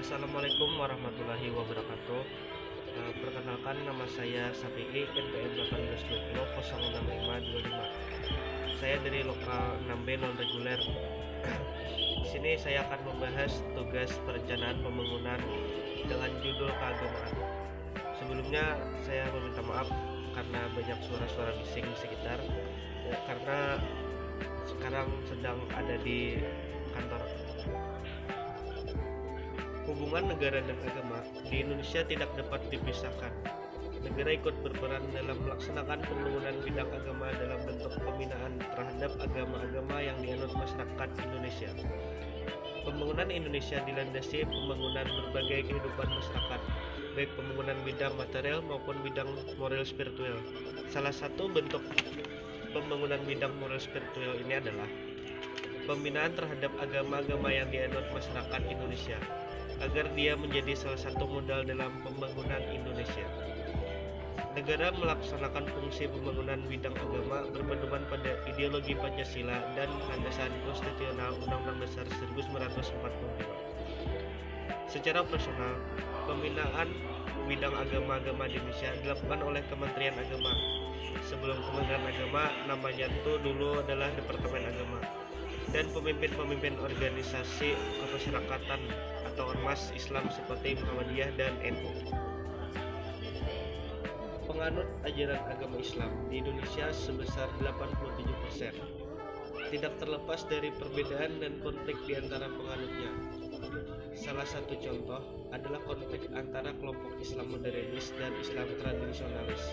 Assalamualaikum warahmatullahi wabarakatuh. Perkenalkan, nama saya Safi'i, NPM 1820066525. Saya dari lokal 6B non reguler. Di sini saya akan membahas tugas perencanaan pembangunan dengan judul keagamaan. Sebelumnya saya meminta maaf karena banyak suara-suara bising di sekitar, karena sekarang sedang ada di kantor. Hubungan negara dan agama di Indonesia tidak dapat dipisahkan. Negara ikut berperan dalam melaksanakan pembangunan bidang agama dalam bentuk pembinaan terhadap agama-agama yang dianut masyarakat Indonesia. Pembangunan Indonesia dilandasi pembangunan berbagai kehidupan masyarakat, baik pembangunan bidang material maupun bidang moral spiritual. Salah satu bentuk pembangunan bidang moral spiritual ini adalah pembinaan terhadap agama-agama yang dianut masyarakat Indonesia, agar dia menjadi salah satu modal dalam pembangunan Indonesia. Negara melaksanakan fungsi pembangunan bidang agama berpedoman pada ideologi Pancasila dan landasan konstitusional Undang-Undang Dasar 1945. Secara operasional, pembinaan bidang agama-agama di Indonesia dilakukan oleh Kementerian Agama. Sebelum Kementerian Agama, namanya itu dulu adalah Departemen Agama, dan pemimpin-pemimpin organisasi kemasyarakatan atau ormas Islam seperti Muhammadiyah dan NU. Penganut ajaran agama Islam di Indonesia sebesar 87%. Tidak terlepas dari perbedaan dan konflik di antara penganutnya. Salah satu contoh adalah konflik antara kelompok Islam modernis dan Islam tradisionalis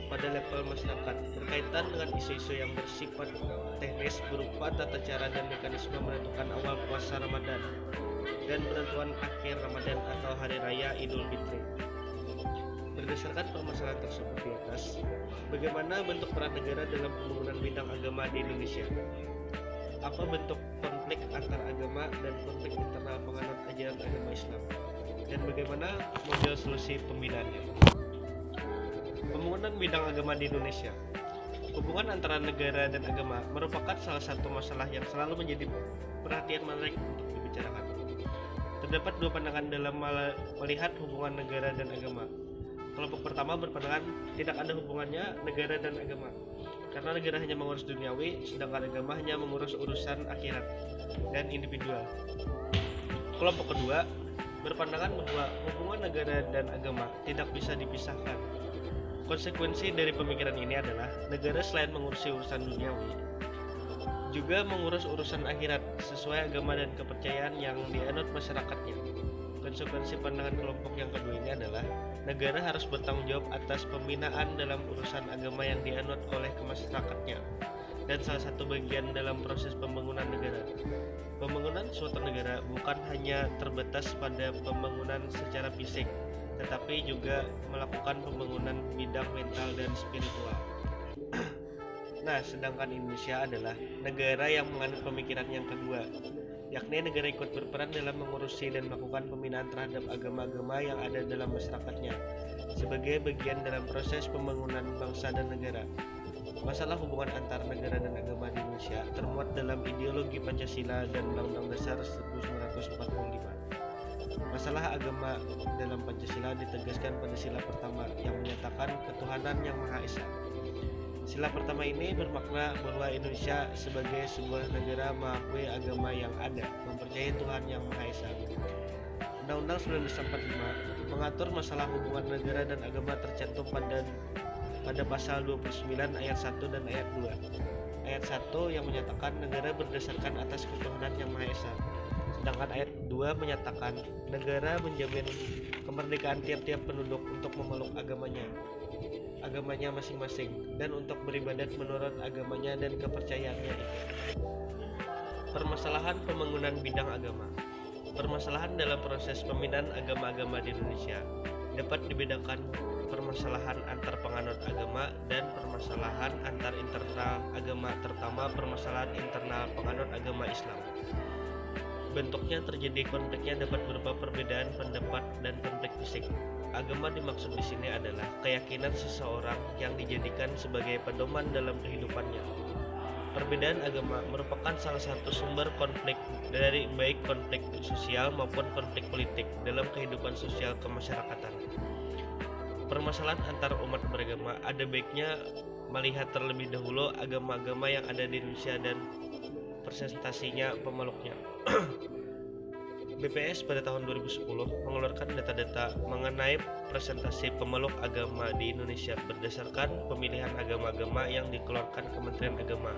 pada level masyarakat berkaitan dengan isu-isu yang bersifat teknis berupa tata cara dan mekanisme menentukan awal puasa Ramadan dan penentuan akhir Ramadan atau Hari Raya Idul Fitri. Berdasarkan permasalahan tersebut di atas, bagaimana bentuk peran negara dalam pembangunan bidang agama di Indonesia? Apa bentuk konflik antar agama dan konflik internal penganut ajaran agama Islam? Dan bagaimana model solusi pembinaannya? Pembangunan bidang agama di Indonesia. Hubungan antara negara dan agama merupakan salah satu masalah yang selalu menjadi perhatian menarik untuk dibicarakan. Terdapat dua pandangan dalam melihat hubungan negara dan agama. Kelompok pertama berpandangan tidak ada hubungannya negara dan agama, karena negara hanya mengurus duniawi, sedangkan agama hanya mengurus urusan akhirat dan individual. Kelompok kedua berpandangan bahwa hubungan negara dan agama tidak bisa dipisahkan. Konsekuensi dari pemikiran ini adalah negara selain mengurusi urusan duniawi, juga mengurus urusan akhirat sesuai agama dan kepercayaan yang dianut masyarakatnya. Konsekuensi pandangan kelompok yang kedua ini adalah negara harus bertanggung jawab atas pembinaan dalam urusan agama yang dianut oleh masyarakatnya, dan salah satu bagian dalam proses pembangunan negara. Pembangunan suatu negara bukan hanya terbatas pada pembangunan secara fisik, tetapi juga melakukan pembangunan bidang mental dan spiritual. Nah, sedangkan Indonesia adalah negara yang menganut pemikiran yang kedua, yakni negara ikut berperan dalam mengurusi dan melakukan pembinaan terhadap agama-agama yang ada dalam masyarakatnya sebagai bagian dalam proses pembangunan bangsa dan negara. Masalah hubungan antar negara dan agama di Indonesia termuat dalam ideologi Pancasila dan Undang-Undang Dasar 1945. Masalah agama dalam Pancasila ditegaskan pada sila pertama yang menyatakan ketuhanan yang Maha Esa. Sila pertama ini bermakna bahwa Indonesia sebagai sebuah negara mengakui agama yang ada, mempercayai Tuhan yang Maha Esa. Undang-Undang 1945 mengatur masalah hubungan negara dan agama tercantum pada pasal 29 ayat 1 dan ayat 2. Ayat 1 yang menyatakan negara berdasarkan atas ketuhanan yang Maha Esa. Sedangkan ayat 2 menyatakan negara menjamin kemerdekaan tiap-tiap penduduk untuk memeluk agamanya masing-masing, dan untuk beribadat menurut agamanya dan kepercayaannya itu. Permasalahan pembangunan bidang agama. Permasalahan dalam proses pembinaan agama-agama di Indonesia dapat dibedakan permasalahan antar penganut agama dan permasalahan antar internal agama, terutama permasalahan internal penganut agama Islam. Bentuknya terjadi konfliknya dapat berupa perbedaan pendapat dan konflik fisik. Agama dimaksud di sini adalah keyakinan seseorang yang dijadikan sebagai pedoman dalam kehidupannya. Perbedaan agama merupakan salah satu sumber konflik dari baik konflik sosial maupun konflik politik dalam kehidupan sosial kemasyarakatan. Permasalahan antar umat beragama ada baiknya melihat terlebih dahulu agama-agama yang ada di Indonesia dan presentasinya pemeluknya. BPS pada tahun 2010 mengeluarkan data-data mengenai presentasi pemeluk agama di Indonesia berdasarkan pemilihan agama-agama yang dikeluarkan Kementerian Agama.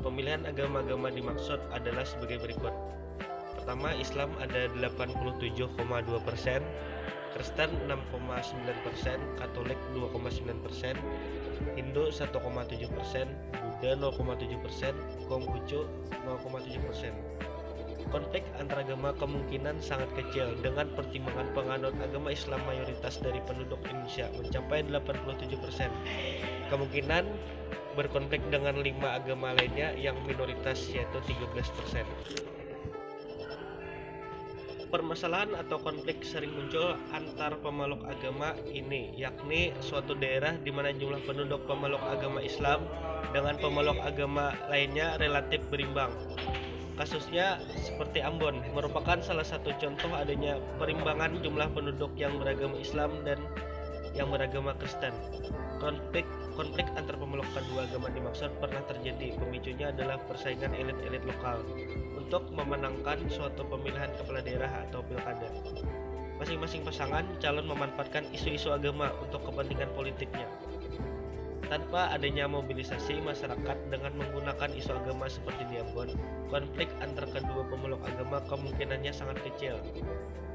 Pemilihan agama-agama dimaksud adalah sebagai berikut. Pertama, Islam ada 87,2%, Kristen 6,9%, Katolik 2,9%, Hindu 1,7%, Buddha 0,7%, Konghucu 0,7%. Konflik antaragama kemungkinan sangat kecil dengan pertimbangan penganut agama Islam mayoritas dari penduduk Indonesia mencapai 87%. Kemungkinan berkonflik dengan 5 agama lainnya yang minoritas yaitu 13%. Permasalahan atau konflik sering muncul antar pemeluk agama ini, yakni suatu daerah di mana jumlah penduduk pemeluk agama Islam dengan pemeluk agama lainnya relatif berimbang. Kasusnya seperti Ambon merupakan salah satu contoh adanya perimbangan jumlah penduduk yang beragama Islam dan yang beragama Kristen. Konflik antar pemeluk kedua agama dimaksud pernah terjadi. Pemicunya adalah persaingan elit-elit lokal untuk memenangkan suatu pemilihan kepala daerah atau pilkada. Masing-masing pasangan calon memanfaatkan isu-isu agama untuk kepentingan politiknya. Tanpa adanya mobilisasi masyarakat dengan menggunakan isu agama seperti di Ambon, konflik antar kedua pemeluk agama kemungkinannya sangat kecil.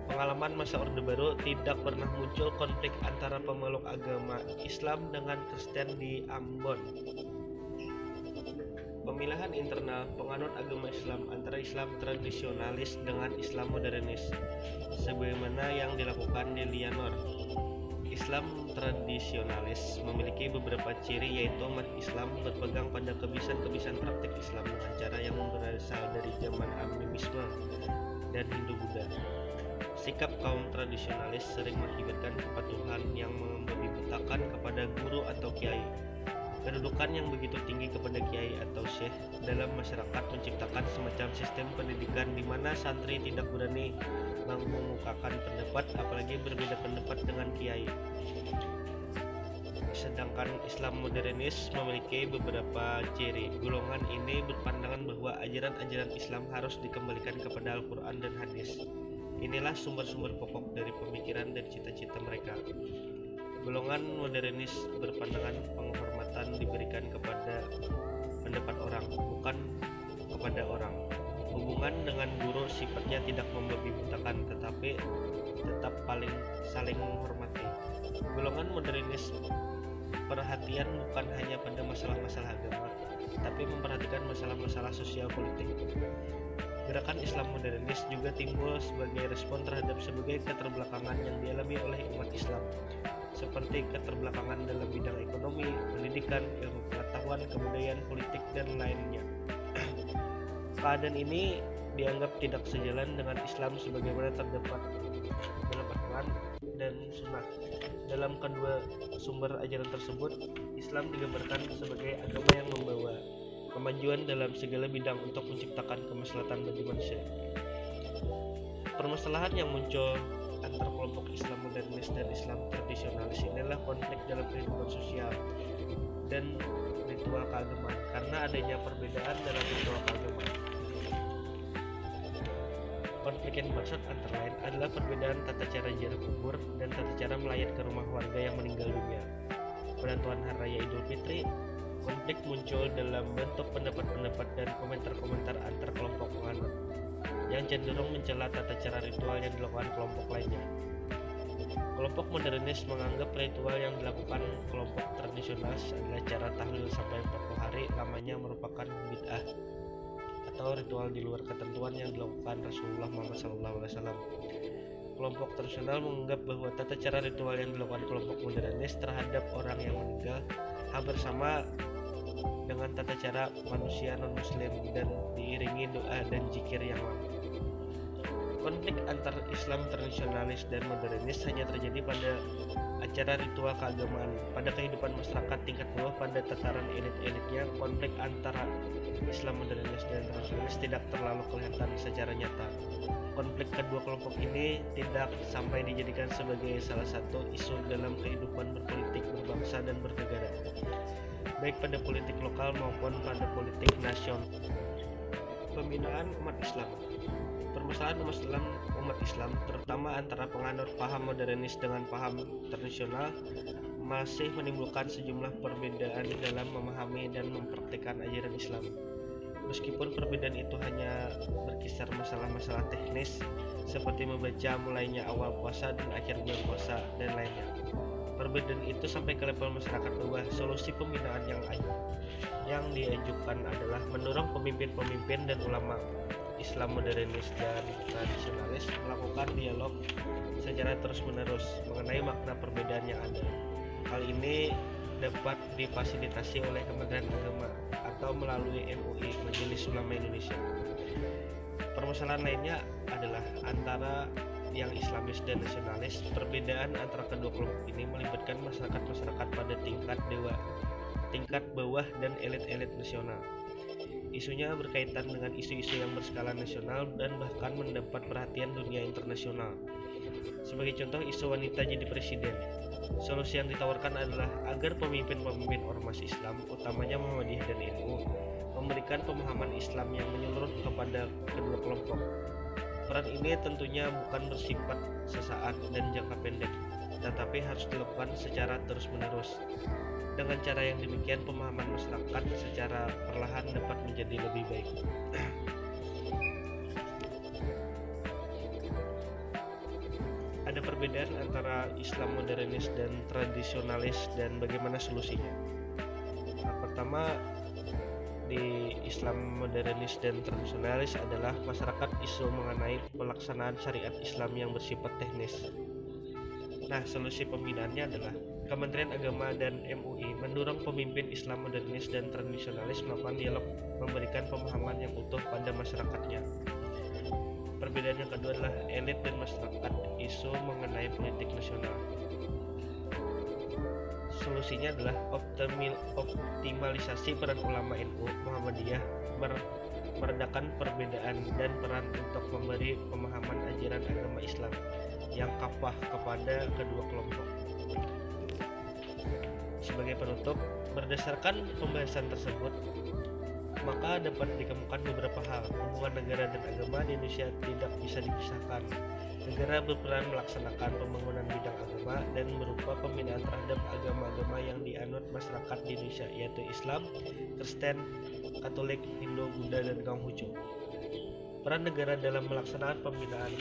Pengalaman masa Orde Baru tidak pernah muncul konflik antara pemeluk agama Islam dengan Kristen di Ambon. Pemilihan internal penganut agama Islam antara Islam tradisionalis dengan Islam modernis, sebagaimana yang dilakukan di Lianor. Islam tradisionalis memiliki beberapa ciri, yaitu umat Islam berpegang pada kebiasaan-kebiasaan praktik Islam dengan cara yang berasal dari zaman animisme dan Hindu-Buddha. Sikap kaum tradisionalis sering mengakibatkan kepatuhan yang membebitakan kepada guru atau kiai. Kedudukan yang begitu tinggi kepada kiai atau syekh dalam masyarakat menciptakan semacam sistem pendidikan di mana santri tidak berani mengemukakan pendapat, apalagi berbeda pendapat dengan kiai. Sedangkan Islam modernis memiliki beberapa ciri. Golongan ini berpandangan bahwa ajaran-ajaran Islam harus dikembalikan kepada Al-Quran dan hadis. Inilah sumber-sumber pokok dari pemikiran dan cita-cita mereka. Golongan modernis berpandangan penghormatan diberikan kepada pendapat orang, bukan kepada orang. Hubungan dengan guru sifatnya tidak membebitakan, tetapi tetap saling menghormati. Golongan modernis perhatian bukan hanya pada masalah-masalah agama, tapi memperhatikan masalah-masalah sosial politik. Gerakan Islam modernis juga timbul sebagai respon terhadap sebagai keterbelakangan yang dialami oleh umat Islam, seperti keterbelakangan dalam bidang ekonomi, pendidikan, ilmu pengetahuan, kebudayaan, politik, dan lainnya. Keadaan ini dianggap tidak sejalan dengan Islam sebagaimana terdapat dalam Al-Quran dan Sunnah. Dalam kedua sumber ajaran tersebut, Islam digambarkan sebagai agama yang membawa kemajuan dalam segala bidang untuk menciptakan kemaslahatan bagi manusia. Permasalahan yang muncul antara kelompok Islam modernis dan Islam tradisionalis inilah konflik dalam kehidupan sosial dan ritual keagamaan karena adanya perbedaan dalam ritual keagamaan. Konflik yang dimaksud antara lain adalah perbedaan tata cara ziarah kubur dan tata cara melayat ke rumah warga yang meninggal dunia. Penentuan Hari Raya Idul Fitri, konflik muncul dalam bentuk pendapat-pendapat dan komentar-komentar antar kelompok penganut yang cenderung mencela tata cara ritual yang dilakukan kelompok lainnya. Kelompok modernis menganggap ritual yang dilakukan kelompok tradisionalis adalah cara tahlil sampai 40 hari lamanya merupakan bid'ah atau ritual di luar ketentuan yang dilakukan Rasulullah Muhammad SAW. Kelompok tradisional menganggap bahwa tata cara ritual yang dilakukan kelompok modernis terhadap orang yang meninggal hampir sama dengan tata cara manusia non-muslim dan diiringi doa dan zikir yang lama. Konflik antar Islam tradisionalis dan modernis hanya terjadi pada acara ritual keagamaan. Pada kehidupan masyarakat tingkat bawah pada tataran elit-elitnya, konflik antara Islam modernis dan tradisionalis tidak terlalu kelihatan secara nyata. Konflik kedua kelompok ini tidak sampai dijadikan sebagai salah satu isu dalam kehidupan berpolitik, berbangsa, dan bernegara, baik pada politik lokal maupun pada politik nasional. Pembinaan umat Islam. Permasalahan umat Islam, terutama antara penganut paham modernis dengan paham tradisional, masih menimbulkan sejumlah perbedaan dalam memahami dan mempraktikkan ajaran Islam. Meskipun perbedaan itu hanya berkisar masalah-masalah teknis seperti membaca mulainya awal puasa dan akhir bulan puasa dan lainnya. Perbedaan itu sampai ke level masyarakat bawah. Solusi pembinaan yang diajukan adalah mendorong pemimpin-pemimpin dan ulama Islam modernis dan tradisionalis melakukan dialog secara terus-menerus mengenai makna perbedaan yang ada. Hal ini dapat difasilitasi oleh Kementerian Agama atau melalui MUI, Majelis Ulama Indonesia. Permasalahan lainnya adalah antara yang Islamis dan nasionalis. Perbedaan antara kedua kelompok ini melibatkan masyarakat-masyarakat pada tingkat bawah dan elit-elit nasional. Isunya berkaitan dengan isu-isu yang berskala nasional dan bahkan mendapat perhatian dunia internasional. Sebagai contoh, isu wanita jadi presiden. Solusi yang ditawarkan adalah agar pemimpin-pemimpin ormas Islam, utamanya Muhammadiyah dan NU, memberikan pemahaman Islam yang menyeluruh kepada kedua kelompok. Peran ini tentunya bukan bersifat sesaat dan jangka pendek, tetapi harus dilakukan secara terus-menerus. Dengan cara yang demikian, pemahaman masyarakat secara perlahan dapat menjadi lebih baik. Ada perbedaan antara Islam modernis dan tradisionalis dan bagaimana solusinya. Pertama, di Islam modernis dan tradisionalis adalah masyarakat isu mengenai pelaksanaan syariat Islam yang bersifat teknis. Nah, solusi pembinaannya adalah Kementerian Agama dan MUI mendorong pemimpin Islam modernis dan tradisionalis melakukan dialog, memberikan pemahaman yang utuh pada masyarakatnya. Perbedaan yang kedua adalah elit dan masyarakat isu mengenai politik nasional. Solusinya adalah optimalisasi peran ulama NU Muhammadiyah, meredakan perbedaan dan peran untuk memberi pemahaman ajaran agama Islam yang kafah kepada kedua kelompok. Sebagai penutup, berdasarkan pembahasan tersebut, maka dapat dikemukakan beberapa hal. Hubungan negara dan agama di Indonesia tidak bisa dipisahkan. Negara berperan melaksanakan pembangunan bidang agama dan berupa pembinaan terhadap agama-agama yang dianut masyarakat di Indonesia, yaitu Islam, Kristen, Katolik, Hindu, Buddha, dan Konghucu. Peran negara dalam melaksanakan pembinaan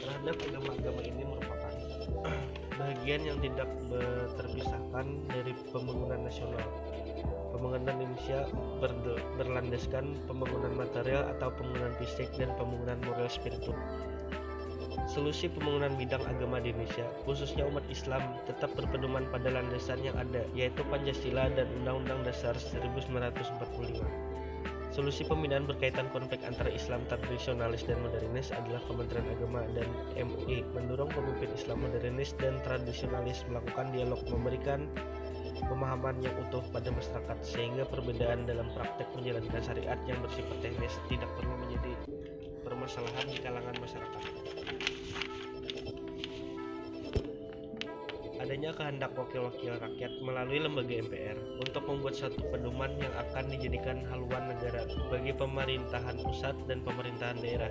terhadap agama-agama ini merupakan bagian yang tidak terpisahkan dari pembangunan nasional. Pembangunan Indonesia berlandaskan pembangunan material atau pembangunan fisik dan pembangunan moral spiritual. Solusi pembangunan bidang agama di Indonesia, khususnya umat Islam, tetap berpedoman pada landasan yang ada, yaitu Pancasila dan Undang-Undang Dasar 1945. Solusi pembinaan berkaitan konflik antara Islam tradisionalis dan modernis adalah Kementerian Agama dan MUI mendorong pemimpin Islam modernis dan tradisionalis melakukan dialog, memberikan pemahaman yang utuh pada masyarakat sehingga perbedaan dalam praktek menjalankan syariat yang bersifat teknis tidak perlu menjadi permasalahan di kalangan masyarakat. Adanya kehendak wakil-wakil rakyat melalui lembaga MPR untuk membuat satu pedoman yang akan dijadikan haluan negara bagi pemerintahan pusat dan pemerintahan daerah,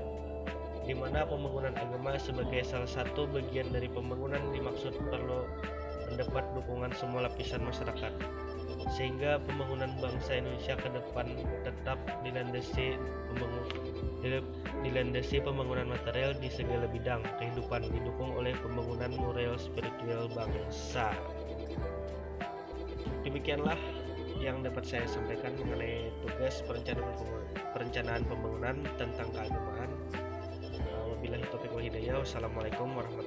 di mana pembangunan agama sebagai salah satu bagian dari pembangunan dimaksud perlu mendapat dukungan semua lapisan masyarakat, sehingga pembangunan bangsa Indonesia ke depan tetap dilandasi pembangunan material di segala bidang kehidupan, didukung oleh pembangunan moral spiritual bangsa. Demikianlah yang dapat saya sampaikan mengenai tugas perencanaan pembangunan tentang keagamaan. Wabillahi taufiq wal hidayah. Wassalamualaikum warahmatullahi wabarakatuh.